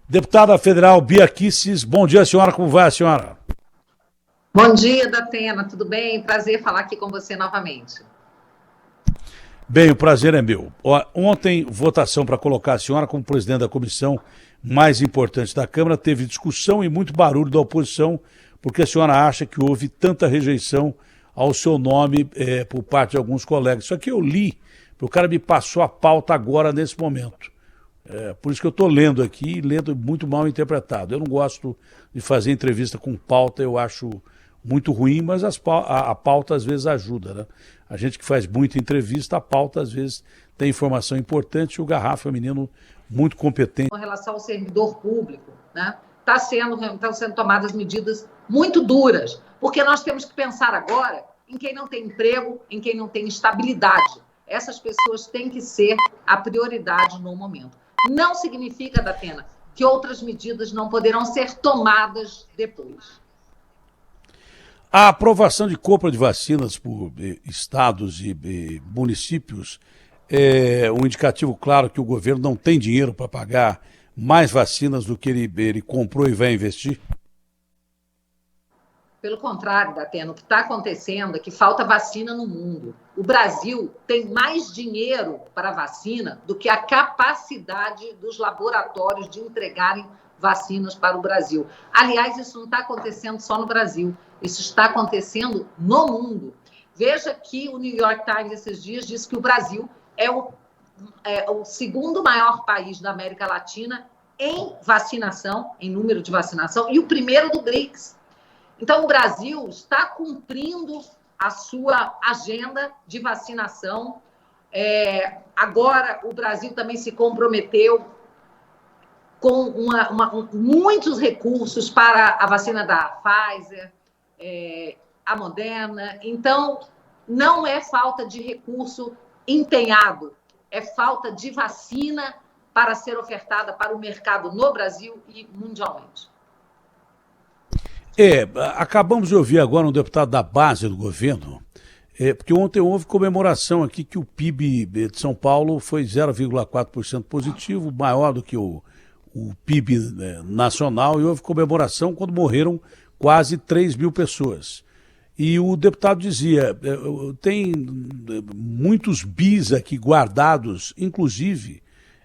Deputada federal Bia Kicis, bom dia, senhora. Como vai, a senhora? Bom dia, Datena, tudo bem? Prazer falar aqui com você novamente. Bem, o prazer é meu. Ontem, votação para colocar a senhora como presidente da comissão mais importante da Câmara, teve discussão e muito barulho da oposição, porque a senhora acha que houve tanta rejeição ao seu nome por parte de alguns colegas. Isso aqui eu li, o cara me passou a pauta agora, nesse momento. Por isso que eu estou lendo aqui, lendo muito mal interpretado. Eu não gosto de fazer entrevista com pauta, eu acho muito ruim, mas a pauta às vezes ajuda, né? A gente que faz muita entrevista, a pauta às vezes tem informação importante e o Garrafa é um menino muito competente. Com relação ao servidor público, né? Estão sendo tomadas medidas muito duras, porque nós temos que pensar agora em quem não tem emprego, em quem não tem estabilidade. Essas pessoas têm que ser a prioridade no momento. Não significa, Datena, que outras medidas não poderão ser tomadas depois. A aprovação de compra de vacinas por estados e municípios é um indicativo claro que o governo não tem dinheiro para pagar mais vacinas do que ele comprou e vai investir? Pelo contrário, Datena, o que está acontecendo é que falta vacina no mundo. O Brasil tem mais dinheiro para vacina do que a capacidade dos laboratórios de entregarem vacinas para o Brasil. Aliás, isso não está acontecendo só no Brasil, isso está acontecendo no mundo. Veja que o New York Times, esses dias, disse que o Brasil é o segundo maior país da América Latina em vacinação, em número de vacinação, e o primeiro do BRICS. Então, o Brasil está cumprindo a sua agenda de vacinação. Agora, o Brasil também se comprometeu com muitos recursos para a vacina da Pfizer, a Moderna. Então, não é falta de recurso empenhado, é falta de vacina para ser ofertada para o mercado no Brasil e mundialmente. Acabamos de ouvir agora um deputado da base do governo, porque ontem houve comemoração aqui que o PIB de São Paulo foi 0,4% positivo, maior do que o PIB nacional, e houve comemoração quando morreram quase 3 mil pessoas. E o deputado dizia, tem muitos bis aqui guardados, inclusive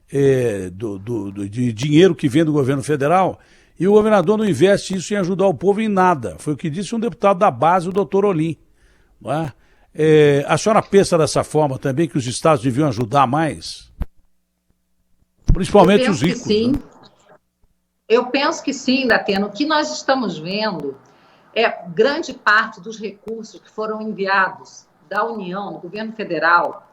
de dinheiro que vem do governo federal, e o governador não investe isso em ajudar o povo em nada. Foi o que disse um deputado da base, o doutor Olim. Não é? A senhora pensa dessa forma também, que os estados deviam ajudar mais? Principalmente os ricos. Sim. Né? Eu penso que sim, Datena. O que nós estamos vendo grande parte dos recursos que foram enviados da União, do governo federal,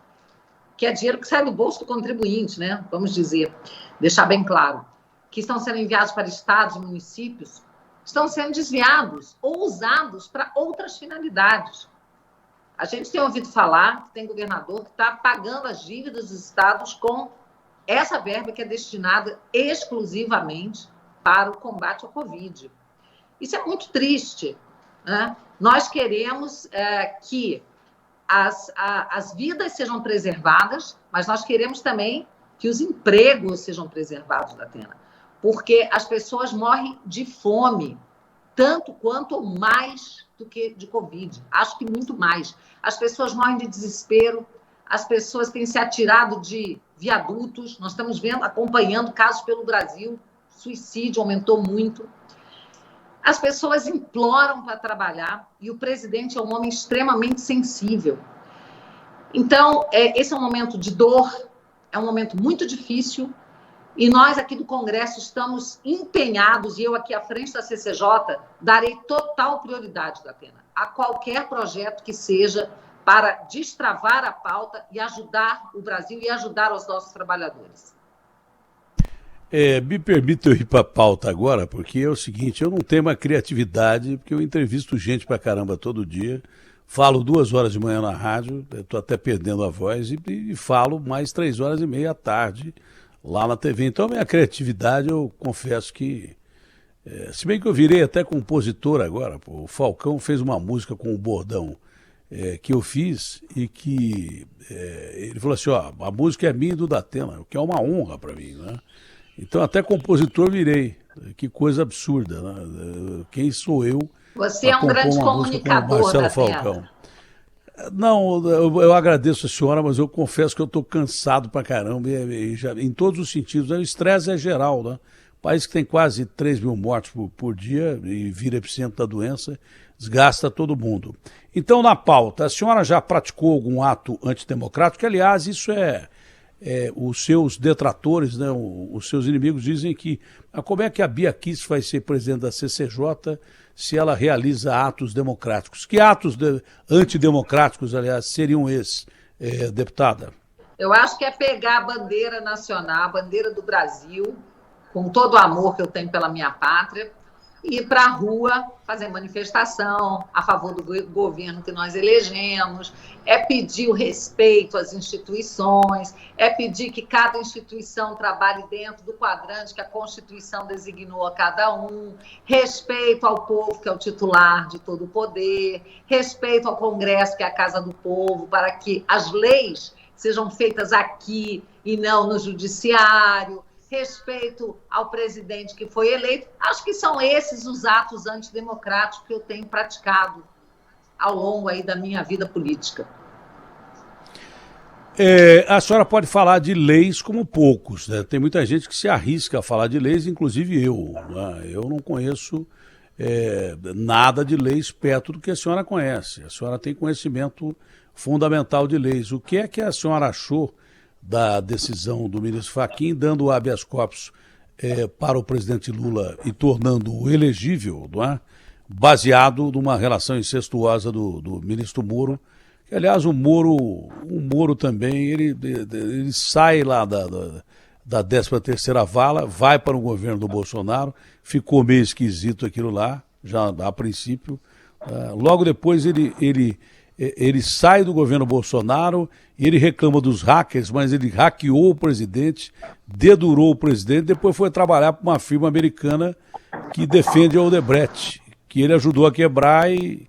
que é dinheiro que sai do bolso do contribuinte, né? Vamos dizer, deixar bem claro, que estão sendo enviados para estados e municípios, estão sendo desviados ou usados para outras finalidades. A gente tem ouvido falar que tem governador que está pagando as dívidas dos estados com essa verba que é destinada exclusivamente para o combate ao Covid. Isso é muito triste, né? Nós queremos que as vidas sejam preservadas, mas nós queremos também que os empregos sejam preservados, Datena, porque as pessoas morrem de fome, tanto quanto ou mais do que de Covid. Acho que muito mais. As pessoas morrem de desespero, as pessoas têm se atirado de viadutos, nós estamos acompanhando casos pelo Brasil, suicídio aumentou muito. As pessoas imploram para trabalhar e o presidente é um homem extremamente sensível. Então, esse é um momento de dor, é um momento muito difícil, e nós aqui do Congresso estamos empenhados, e eu aqui à frente da CCJ darei total prioridade, Datena, a qualquer projeto que seja para destravar a pauta e ajudar o Brasil e ajudar os nossos trabalhadores. Me permita eu ir para a pauta agora, porque é o seguinte, eu não tenho uma criatividade, porque eu entrevisto gente pra caramba todo dia, falo 2 horas de manhã na rádio, estou até perdendo a voz, e falo mais 3 horas e meia à tarde lá na TV. Então, a minha criatividade, eu confesso que... se bem que eu virei até compositor agora, o Falcão fez uma música com o bordão que eu fiz e que ele falou assim, ó, a música é minha e do Datena, o que é uma honra para mim, né? Então até compositor virei. Que coisa absurda, né? Quem sou eu Você para é um compor grande uma música como comunicador, Marcelo Datena. Falcão? Não, eu agradeço a senhora, mas eu confesso que eu estou cansado pra caramba, em todos os sentidos. O estresse é geral, né? País que tem quase 3 mil mortes por dia e vira epicentro da doença, desgasta todo mundo. Então, na pauta, a senhora já praticou algum ato antidemocrático? Que, aliás, isso os seus detratores, né, os seus inimigos dizem que como é que a Bia Kicis vai ser presidente da CCJ se ela realiza atos democráticos? Que atos antidemocráticos, aliás, seriam esses, deputada? Eu acho que é pegar a bandeira nacional, a bandeira do Brasil, com todo o amor que eu tenho pela minha pátria, e ir para a rua fazer manifestação a favor do governo que nós elegemos, é pedir o respeito às instituições, é pedir que cada instituição trabalhe dentro do quadrante que a Constituição designou a cada um, respeito ao povo, que é o titular de todo o poder, respeito ao Congresso, que é a casa do povo, para que as leis sejam feitas aqui e não no judiciário, respeito ao presidente que foi eleito. Acho que são esses os atos antidemocráticos que eu tenho praticado ao longo aí da minha vida política. A senhora pode falar de leis como poucos, né? Tem muita gente que se arrisca a falar de leis, inclusive eu. Né? Eu não conheço nada de leis perto do que a senhora conhece. A senhora tem conhecimento fundamental de leis. O que é que a senhora achou da decisão do ministro Fachin dando o habeas corpus para o presidente Lula e tornando-o elegível, não é? Baseado numa relação incestuosa do ministro Moro, que, aliás, o Moro também, ele sai lá da 13ª vala, vai para o governo do Bolsonaro, ficou meio esquisito aquilo lá, já a princípio. Logo depois ele sai do governo Bolsonaro e ele reclama dos hackers, mas ele hackeou o presidente, dedurou o presidente, depois foi trabalhar para uma firma americana que defende a Odebrecht, que ele ajudou a quebrar e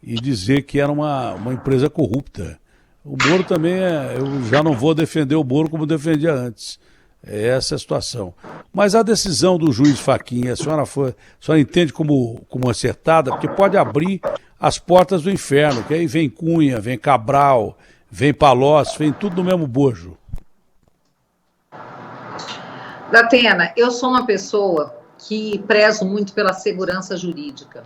dizer que era uma empresa corrupta. O Moro também eu já não vou defender o Moro como defendia antes. Essa é a situação. Mas a decisão do juiz Fachin, a senhora entende como acertada, porque pode abrir as portas do inferno, que aí vem Cunha, vem Cabral, vem Palocci, vem tudo no mesmo bojo. Datena, eu sou uma pessoa que prezo muito pela segurança jurídica.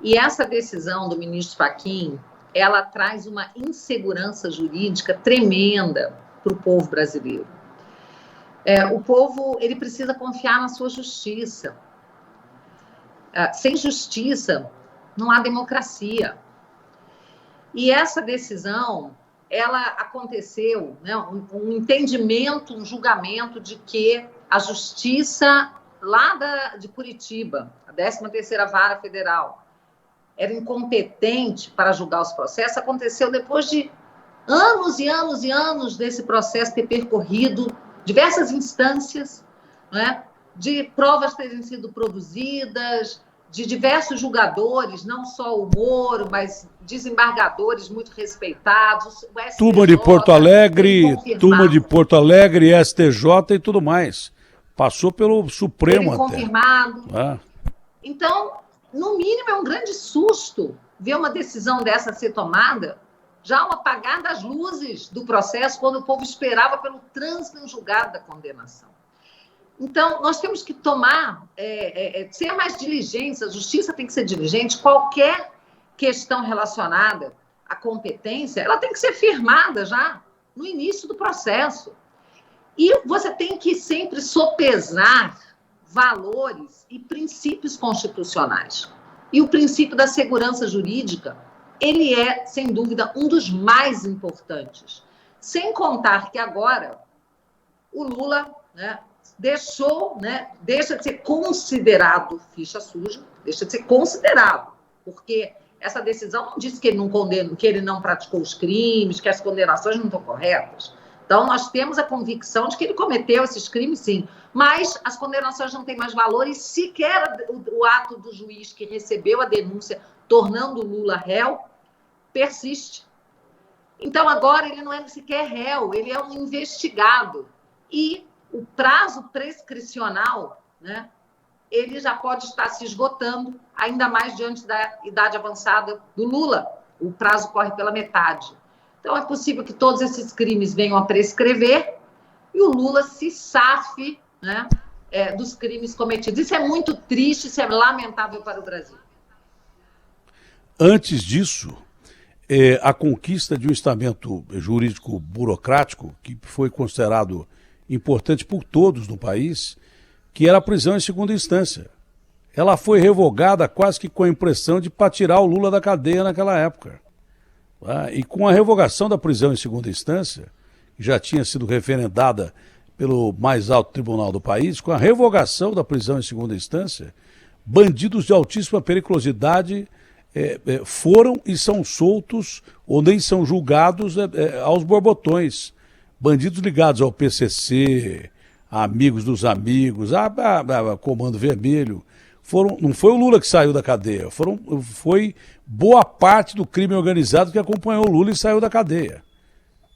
E essa decisão do ministro Fachin, ela traz uma insegurança jurídica tremenda para o povo brasileiro. O povo, ele precisa confiar na sua justiça. Sem justiça, não há democracia. E essa decisão, ela aconteceu, né, um entendimento, um julgamento de que a justiça lá de Curitiba, a 13ª Vara Federal, era incompetente para julgar os processos, aconteceu depois de anos e anos e anos desse processo ter percorrido diversas instâncias, né, de provas terem sido produzidas, de diversos julgadores, não só o Moro, mas desembargadores muito respeitados. Turma de Porto Alegre, STJ e tudo mais. Passou pelo Supremo até. Confirmado. Então, no mínimo, é um grande susto ver uma decisão dessa ser tomada, já ao apagar das luzes do processo, quando o povo esperava pelo trânsito em julgado da condenação. Então, nós temos que ser mais diligentes, a justiça tem que ser diligente, qualquer questão relacionada à competência, ela tem que ser firmada já no início do processo. E você tem que sempre sopesar valores e princípios constitucionais. E o princípio da segurança jurídica, ele é, sem dúvida, um dos mais importantes. Sem contar que agora o Lula, né, deixa de ser considerado ficha suja, deixa de ser considerado, porque essa decisão não diz que ele não condena, que ele não praticou os crimes, que as condenações não estão corretas. Então, nós temos a convicção de que ele cometeu esses crimes, sim, mas as condenações não têm mais valor e sequer o ato do juiz que recebeu a denúncia, tornando o Lula réu, persiste. Então, agora ele não é sequer réu, ele é um investigado. E o prazo prescricional, né, ele já pode estar se esgotando, ainda mais diante da idade avançada do Lula. O prazo corre pela metade. Então, é possível que todos esses crimes venham a prescrever e o Lula se safe, né, dos crimes cometidos. Isso é muito triste, isso é lamentável para o Brasil. Antes disso, a conquista de um estamento jurídico burocrático, que foi considerado importante por todos no país, que era a prisão em segunda instância. Ela foi revogada quase que com a impressão de para tirar o Lula da cadeia naquela época. E com a revogação da prisão em segunda instância, que já tinha sido referendada pelo mais alto tribunal do país, com a revogação da prisão em segunda instância, bandidos de altíssima periculosidade foram e são soltos ou nem são julgados aos borbotões. Bandidos ligados ao PCC, a amigos dos amigos, a Comando Vermelho. Não foi o Lula que saiu da cadeia, foi boa parte do crime organizado que acompanhou o Lula e saiu da cadeia.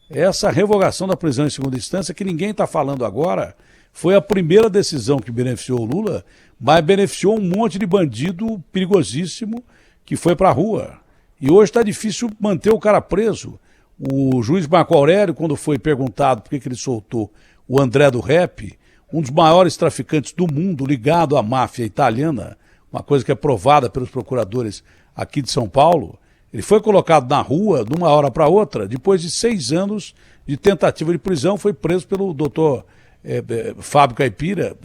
Essa revogação da prisão em segunda instância, que ninguém está falando agora, foi a primeira decisão que beneficiou o Lula, mas beneficiou um monte de bandido perigosíssimo que foi para a rua. E hoje está difícil manter o cara preso. O juiz Marco Aurélio, quando foi perguntado por que ele soltou o André do Rap, um dos maiores traficantes do mundo ligado à máfia italiana, uma coisa que é provada pelos procuradores aqui de São Paulo, ele foi colocado na rua de uma hora para outra, depois de 6 anos de tentativa de prisão, foi preso pelo doutor Fábio Caipira,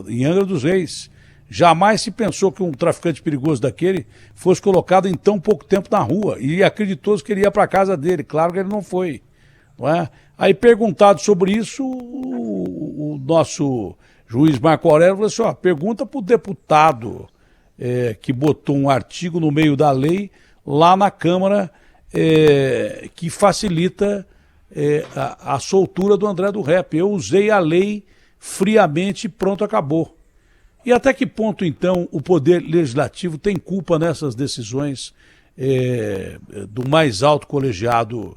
em Angra dos Reis. Jamais se pensou que um traficante perigoso daquele fosse colocado em tão pouco tempo na rua, e acreditou-se que ele ia para a casa dele. Claro que ele não foi. Não é? Aí, perguntado sobre isso, o nosso juiz Marco Aurélio falou assim, pergunta para o deputado que botou um artigo no meio da lei lá na Câmara que facilita a soltura do André do Rap. Eu usei a lei friamente e pronto, acabou. E até que ponto, então, o Poder Legislativo tem culpa nessas decisões do mais alto colegiado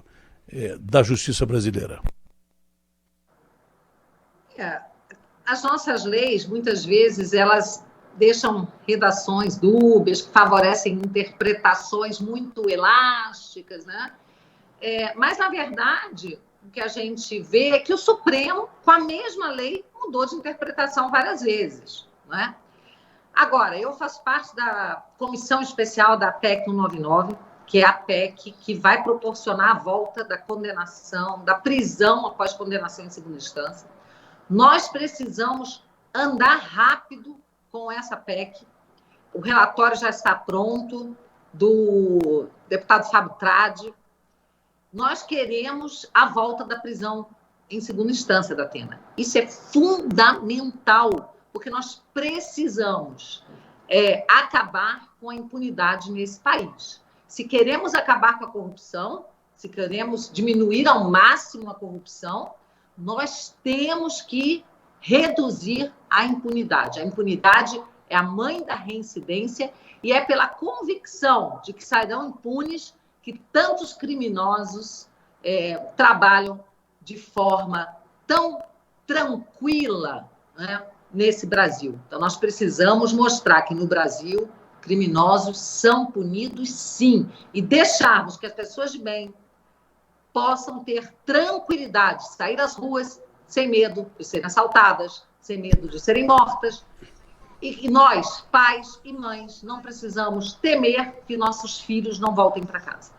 da Justiça brasileira? As nossas leis, muitas vezes, elas deixam redações dúbias, que favorecem interpretações muito elásticas, né? Mas, na verdade, o que a gente vê é que o Supremo, com a mesma lei, mudou de interpretação várias vezes. Não é? Agora, eu faço parte da comissão especial da PEC 199, que é a PEC que vai proporcionar a volta da condenação, da prisão após condenação em segunda instância. Nós precisamos andar rápido com essa PEC. O relatório já está pronto, do deputado Fábio Tradi. Nós queremos a volta da prisão em segunda instância, Datena. Isso é fundamental, porque nós precisamos acabar com a impunidade nesse país. Se queremos acabar com a corrupção, se queremos diminuir ao máximo a corrupção, nós temos que reduzir a impunidade. A impunidade é a mãe da reincidência e é pela convicção de que sairão impunes que tantos criminosos trabalham de forma tão tranquila, né, nesse Brasil. Então, nós precisamos mostrar que no Brasil criminosos são punidos, sim, e deixarmos que as pessoas de bem possam ter tranquilidade, sair às ruas sem medo de serem assaltadas, sem medo de serem mortas. E nós, pais e mães, não precisamos temer que nossos filhos não voltem para casa.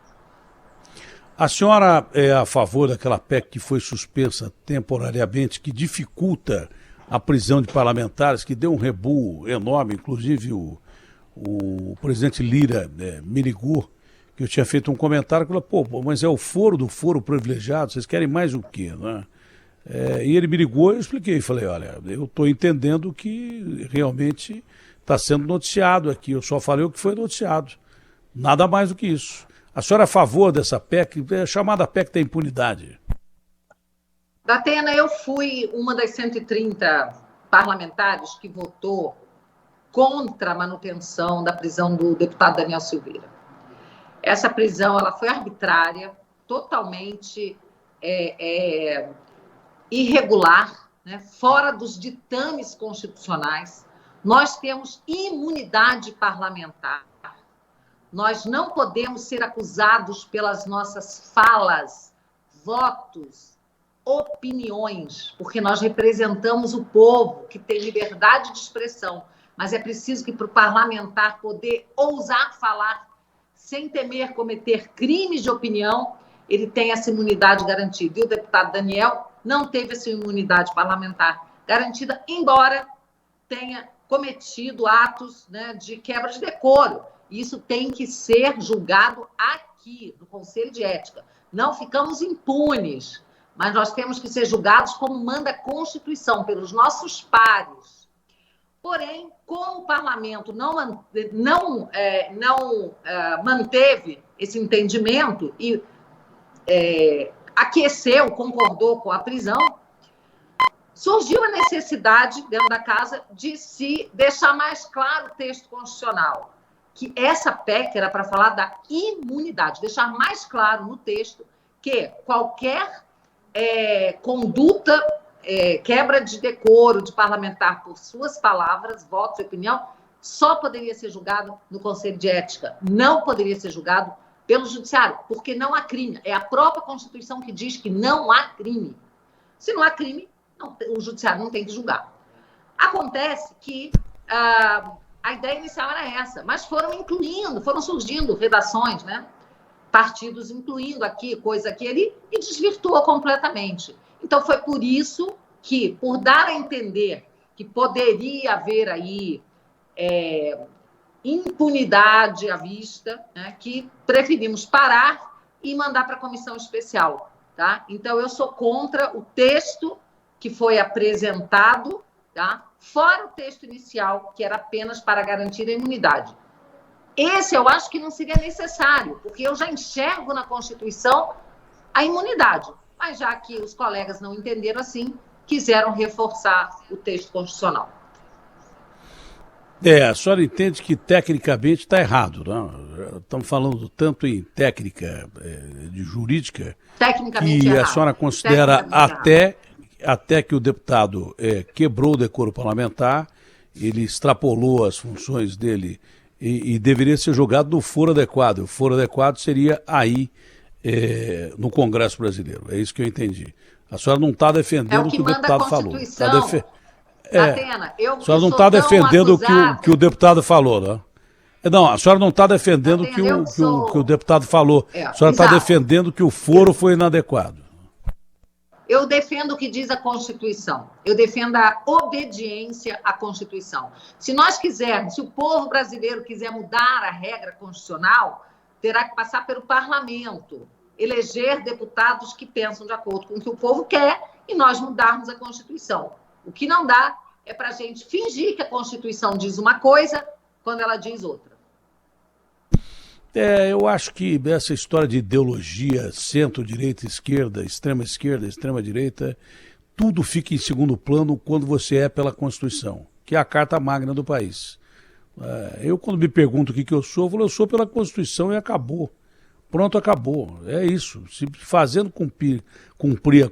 A senhora é a favor daquela PEC que foi suspensa temporariamente, que dificulta a prisão de parlamentares, que deu um rebu enorme, inclusive o presidente Lira me ligou, que eu tinha feito um comentário, que falou, mas é o foro do foro privilegiado, vocês querem mais o quê, né? E ele me ligou, eu expliquei, falei, olha, eu estou entendendo que realmente está sendo noticiado aqui, eu só falei o que foi noticiado, nada mais do que isso. A senhora é a favor dessa PEC, chamada PEC da impunidade? Datena, eu fui uma das 130 parlamentares que votou contra a manutenção da prisão do deputado Daniel Silveira. Essa prisão ela foi arbitrária, totalmente irregular, né, fora dos ditames constitucionais. Nós temos imunidade parlamentar. Nós não podemos ser acusados pelas nossas falas, votos, opiniões, porque nós representamos o povo, que tem liberdade de expressão, mas é preciso que para o parlamentar poder ousar falar sem temer cometer crimes de opinião, ele tenha essa imunidade garantida. E o deputado Daniel não teve essa imunidade parlamentar garantida, embora tenha cometido atos, né, de quebra de decoro. Isso tem que ser julgado aqui, no Conselho de Ética. Não ficamos impunes, mas nós temos que ser julgados como manda a Constituição, pelos nossos pares. Porém, como o parlamento não manteve esse entendimento e aqueceu, concordou com a prisão, surgiu a necessidade, dentro da casa, de se deixar mais claro o texto constitucional, que essa PEC era para falar da imunidade, deixar mais claro no texto que qualquer conduta, quebra de decoro de parlamentar por suas palavras, votos e opinião, só poderia ser julgado no Conselho de Ética, não poderia ser julgado pelo Judiciário, porque não há crime. É a própria Constituição que diz que não há crime. Se não há crime, o Judiciário não tem que julgar. Acontece que a ideia inicial era essa, mas foram surgindo redações, né? Partidos incluindo aqui, coisa aqui ali, e desvirtuou completamente. Então, foi por isso que, por dar a entender que poderia haver aí impunidade à vista, né, que preferimos parar e mandar para a comissão especial. Tá? Então, eu sou contra o texto que foi apresentado, tá? Fora o texto inicial, que era apenas para garantir a imunidade. Esse eu acho que não seria necessário, porque eu já enxergo na Constituição a imunidade. Mas já que os colegas não entenderam assim, quiseram reforçar o texto constitucional. A senhora entende que tecnicamente está errado, não? Estamos falando tanto em técnica de jurídica, tecnicamente e errado. A senhora considera até que o deputado quebrou o decoro parlamentar, ele extrapolou as funções dele e deveria ser julgado no foro adequado. O foro adequado seria aí no Congresso Brasileiro. É isso que eu entendi. A senhora não está defendendo o que o deputado falou. Atena, a senhora não está defendendo o que o deputado falou, né? Não, a senhora não está defendendo o que o deputado falou. A senhora está defendendo que o foro foi inadequado. Eu defendo o que diz a Constituição. Eu defendo a obediência à Constituição. Se nós quisermos, se o povo brasileiro quiser mudar a regra constitucional, terá que passar pelo parlamento, eleger deputados que pensam de acordo com o que o povo quer e nós mudarmos a Constituição. O que não dá é para a gente fingir que a Constituição diz uma coisa quando ela diz outra. Eu acho que essa história de ideologia, centro-direita, esquerda, extrema-direita, tudo fica em segundo plano quando você é pela Constituição, que é a Carta Magna do país. Eu, quando me pergunto o que eu falo, eu sou pela Constituição e acabou. Pronto, acabou. É isso. Se fazendo cumprir a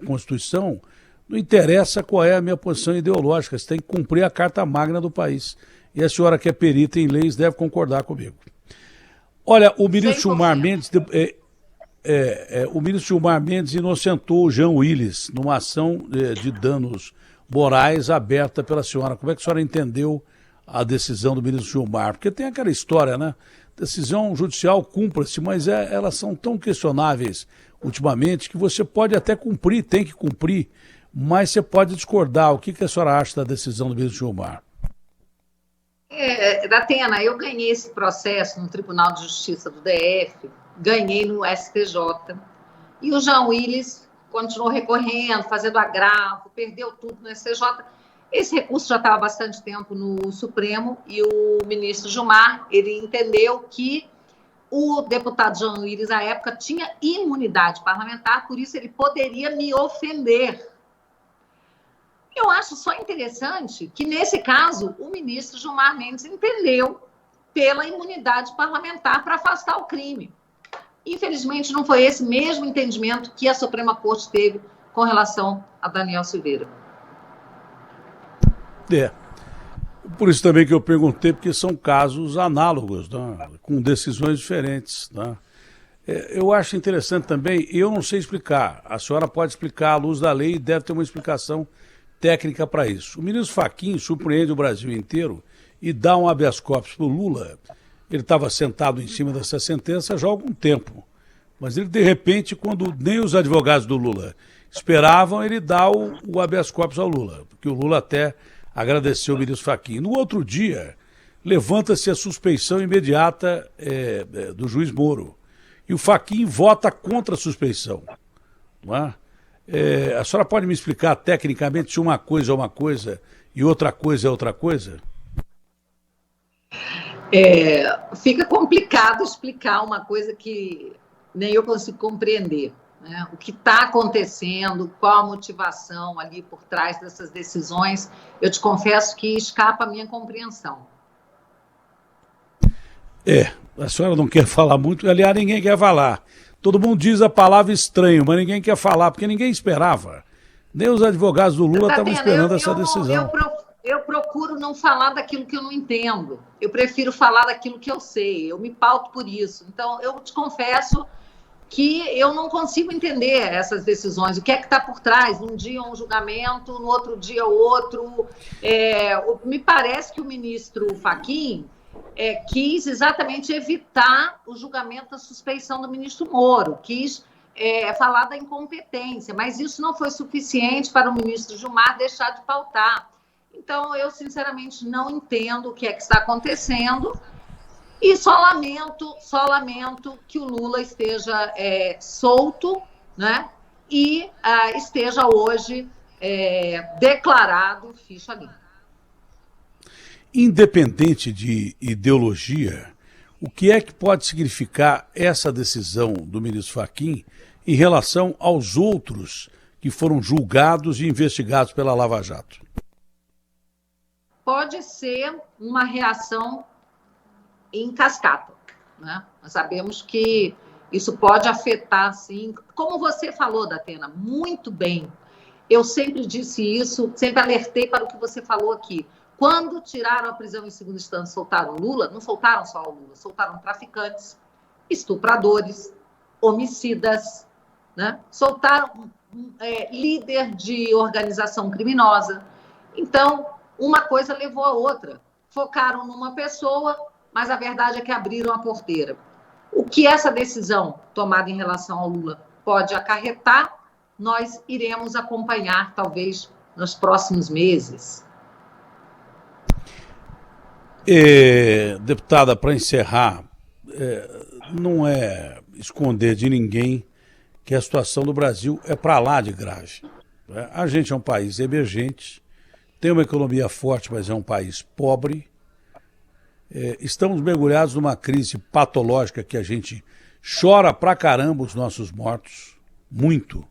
Constituição, não interessa qual é a minha posição ideológica, você tem que cumprir a Carta Magna do país. E a senhora que é perita em leis deve concordar comigo. Olha, o ministro Gilmar Mendes, inocentou o Jean Willis numa ação de danos morais aberta pela senhora. Como é que a senhora entendeu a decisão do ministro Gilmar? Porque tem aquela história, né? Decisão judicial cumpra-se, mas elas são tão questionáveis ultimamente que você pode até cumprir, tem que cumprir, mas você pode discordar. O que a senhora acha da decisão do ministro Gilmar? Datena, eu ganhei esse processo no Tribunal de Justiça do DF, ganhei no STJ, e o Jean Willis continuou recorrendo, fazendo agravo, perdeu tudo no STJ. Esse recurso já estava há bastante tempo no Supremo, e o ministro Gilmar, ele entendeu que o deputado Jean Willis, à época, tinha imunidade parlamentar, por isso ele poderia me ofender. Eu acho só interessante que, nesse caso, o ministro Gilmar Mendes entendeu pela imunidade parlamentar para afastar o crime. Infelizmente, não foi esse mesmo entendimento que a Suprema Corte teve com relação a Daniel Silveira. É. Por isso também que eu perguntei, porque são casos análogos, né? Com decisões diferentes. Né? Eu acho interessante também, eu não sei explicar, a senhora pode explicar à luz da lei e deve ter uma explicação técnica para isso. O ministro Fachin surpreende o Brasil inteiro e dá um habeas corpus para o Lula. Ele estava sentado em cima dessa sentença já há algum tempo. Mas ele, de repente, quando nem os advogados do Lula esperavam, ele dá o habeas corpus ao Lula, porque o Lula até agradeceu o ministro Fachin. No outro dia, levanta-se a suspeição imediata do juiz Moro. E o Fachin vota contra a suspeição. Não é? A senhora pode me explicar tecnicamente se uma coisa é uma coisa e outra coisa é outra coisa? Fica complicado explicar uma coisa que nem eu consigo compreender. Né? O que está acontecendo, qual a motivação ali por trás dessas decisões, eu te confesso que escapa a minha compreensão. A senhora não quer falar muito, aliás, ninguém quer falar. Todo mundo diz a palavra estranho, mas ninguém quer falar, porque ninguém esperava. Nem os advogados do Lula estavam esperando essa decisão. Eu procuro não falar daquilo que eu não entendo. Eu prefiro falar daquilo que eu sei. Eu me pauto por isso. Então, eu te confesso que eu não consigo entender essas decisões. O que é que está por trás? Um dia um julgamento, no outro dia outro. Me parece que o ministro Fachin quis exatamente evitar o julgamento da suspeição do ministro Moro, quis falar da incompetência, mas isso não foi suficiente para o ministro Gilmar deixar de pautar. Então, eu, sinceramente, não entendo o que é que está acontecendo e só lamento que o Lula esteja solto, né, e esteja hoje declarado ficha limpa. Independente de ideologia, o que é que pode significar essa decisão do ministro Fachin em relação aos outros que foram julgados e investigados pela Lava Jato? Pode ser uma reação em cascata. Né? Nós sabemos que isso pode afetar, sim. Como você falou, Datena, muito bem. Eu sempre disse isso, sempre alertei para o que você falou aqui. Quando tiraram a prisão em segunda instância e soltaram o Lula, não soltaram só o Lula, soltaram traficantes, estupradores, homicidas, né? Soltaram líder de organização criminosa. Então, uma coisa levou a outra. Focaram numa pessoa, mas a verdade é que abriram a porteira. O que essa decisão tomada em relação ao Lula pode acarretar, nós iremos acompanhar, talvez, nos próximos meses. Deputada, para encerrar, não é esconder de ninguém que a situação do Brasil é para lá de grave. Né? A gente é um país emergente, tem uma economia forte, mas é um país pobre. Estamos mergulhados numa crise patológica que a gente chora pra caramba os nossos mortos, muito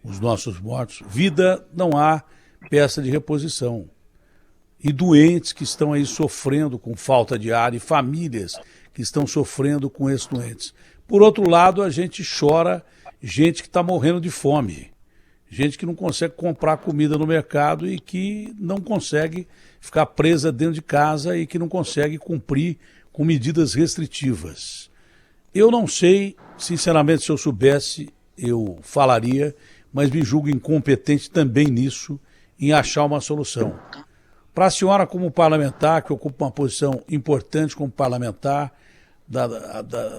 os nossos mortos. Vida não há peça de reposição. E doentes que estão aí sofrendo com falta de ar e famílias que estão sofrendo com esses doentes. Por outro lado, a gente chora gente que está morrendo de fome, gente que não consegue comprar comida no mercado e que não consegue ficar presa dentro de casa e que não consegue cumprir com medidas restritivas. Eu não sei, sinceramente, se eu soubesse, eu falaria, mas me julgo incompetente também nisso, em achar uma solução. Para a senhora, como parlamentar, que ocupa uma posição importante como parlamentar,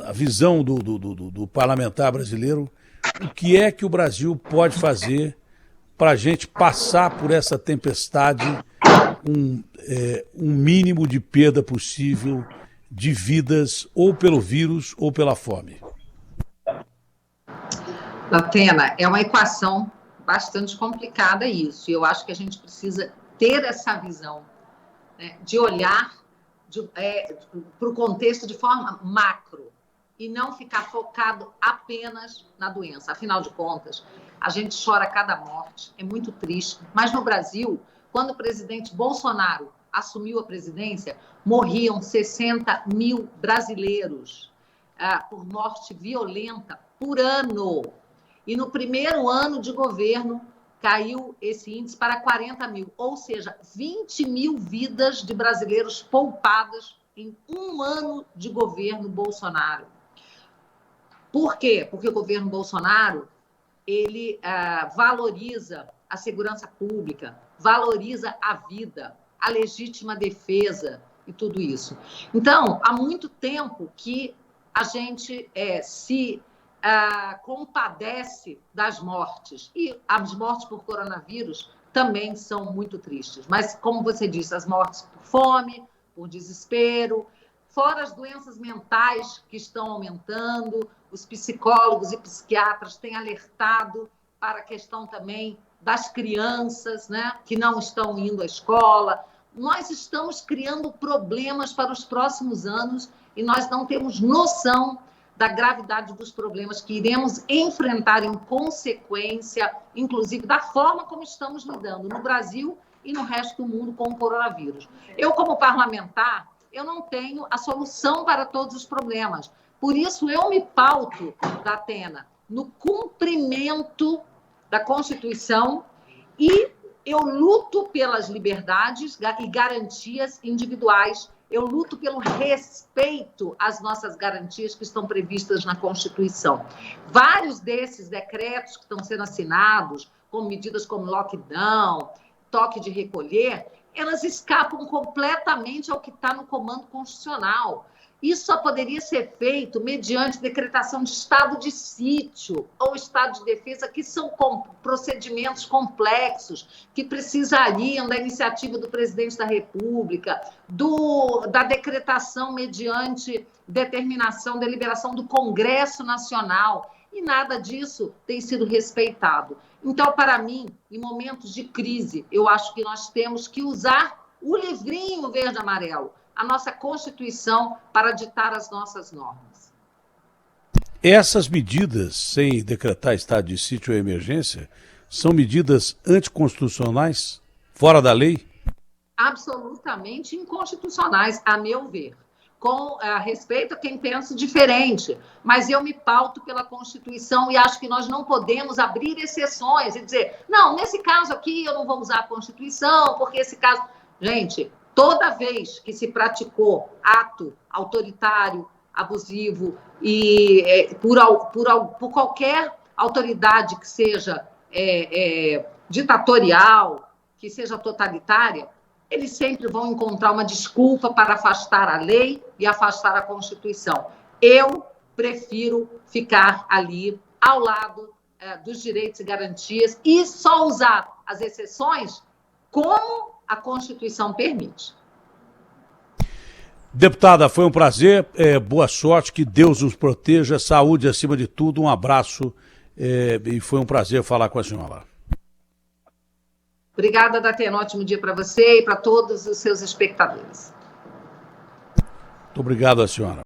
a visão do parlamentar brasileiro, o que é que o Brasil pode fazer para a gente passar por essa tempestade com um mínimo de perda possível de vidas, ou pelo vírus ou pela fome? Datena, é uma equação bastante complicada isso, e eu acho que a gente precisa ter essa visão, né, de olhar para o contexto de forma macro e não ficar focado apenas na doença. Afinal de contas, a gente chora cada morte, é muito triste, mas no Brasil, quando o presidente Bolsonaro assumiu a presidência, morriam 60 mil brasileiros por morte violenta por ano. E no primeiro ano de governo, caiu esse índice para 40 mil, ou seja, 20 mil vidas de brasileiros poupadas em um ano de governo Bolsonaro. Por quê? Porque o governo Bolsonaro ele valoriza a segurança pública, valoriza a vida, a legítima defesa e tudo isso. Então, há muito tempo que a gente se compadece das mortes. E as mortes por coronavírus também são muito tristes. Mas, como você disse, as mortes por fome, por desespero, fora as doenças mentais que estão aumentando, os psicólogos e psiquiatras têm alertado para a questão também das crianças, né, que não estão indo à escola. Nós estamos criando problemas para os próximos anos e nós não temos noção da gravidade dos problemas que iremos enfrentar em consequência, inclusive da forma como estamos lidando no Brasil e no resto do mundo com o coronavírus. Eu, como parlamentar, eu não tenho a solução para todos os problemas. Por isso, eu me pauto, Datena, no cumprimento da Constituição e eu luto pelas liberdades e garantias individuais. Eu luto pelo respeito às nossas garantias que estão previstas na Constituição. Vários desses decretos que estão sendo assinados, com medidas como lockdown, toque de recolher, elas escapam completamente ao que está no comando constitucional. Isso só poderia ser feito mediante decretação de estado de sítio ou estado de defesa, que são procedimentos complexos, que precisariam da iniciativa do presidente da República, da decretação mediante determinação, deliberação do Congresso Nacional, e nada disso tem sido respeitado. Então, para mim, em momentos de crise, eu acho que nós temos que usar o livrinho verde-amarelo, a nossa Constituição, para ditar as nossas normas. Essas medidas, sem decretar estado de sítio ou emergência, são medidas anticonstitucionais, fora da lei? Absolutamente inconstitucionais, a meu ver. Com respeito a quem pensa diferente, mas eu me pauto pela Constituição e acho que nós não podemos abrir exceções e dizer, não, nesse caso aqui eu não vou usar a Constituição, porque esse caso... Gente, toda vez que se praticou ato autoritário, abusivo e por qualquer autoridade que seja ditatorial, que seja totalitária, eles sempre vão encontrar uma desculpa para afastar a lei e afastar a Constituição. Eu prefiro ficar ali ao lado dos direitos e garantias e só usar as exceções como a Constituição permite. Deputada, foi um prazer, boa sorte, que Deus nos proteja, saúde acima de tudo, um abraço e foi um prazer falar com a senhora. Obrigada, Datena, ótimo dia para você e para todos os seus espectadores. Muito obrigado, a senhora.